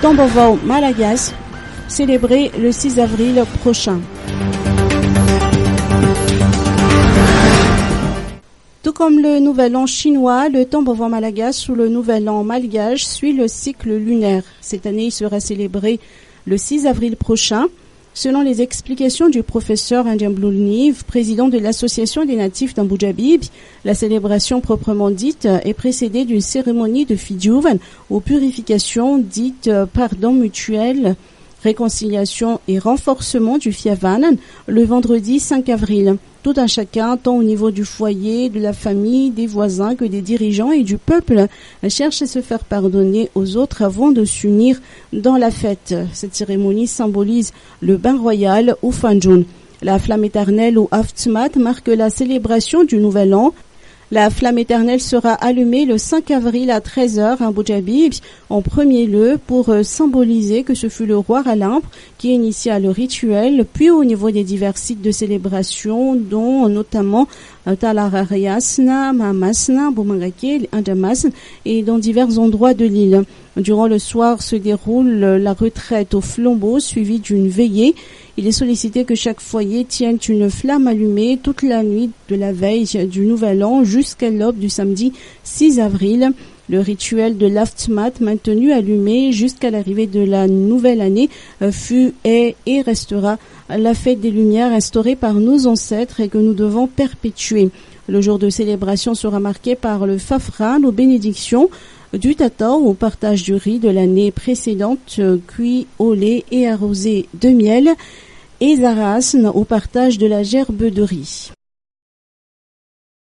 Tambovao Malagas, célébré le 6 avril prochain. Tout comme le nouvel an chinois, le Tambovao Malagas ou le nouvel an malgache suit le cycle lunaire. Cette année, il sera célébré le 6 avril prochain. Selon les explications du professeur Indien Bloulniv, président de l'association des natifs d'Ambujabib, la célébration proprement dite est précédée d'une cérémonie de Fidjuvan ou purification dite pardon mutuel, réconciliation et renforcement du Fiavanan le vendredi 5 avril. Tout un chacun, tant au niveau du foyer, de la famille, des voisins que des dirigeants et du peuple, cherche à se faire pardonner aux autres avant de s'unir dans la fête. Cette cérémonie symbolise le bain royal ou Fanjun. La flamme éternelle ou Aftmat marque la célébration du nouvel an. La flamme éternelle sera allumée le 5 avril à 13h à Ambujabib, en premier lieu pour symboliser que ce fut le roi Ralimp qui initia le rituel, puis au niveau des divers sites de célébration, dont notamment Talarariasna, Mamasna, Bomangake, Indamasn et dans divers endroits de l'île. Durant le soir se déroule la retraite au flambeau suivie d'une veillée. Il est sollicité que chaque foyer tienne une flamme allumée toute la nuit de la veille du Nouvel An jusqu'à l'aube du samedi 6 avril. Le rituel de l'Aftmat, maintenu allumé jusqu'à l'arrivée de la nouvelle année, fut, est et restera la fête des Lumières instaurée par nos ancêtres et que nous devons perpétuer. Le jour de célébration sera marqué par le Fafran aux bénédictions, du tata au partage du riz de l'année précédente, cuit au lait et arrosé de miel, et Zarasn au partage de la gerbe de riz.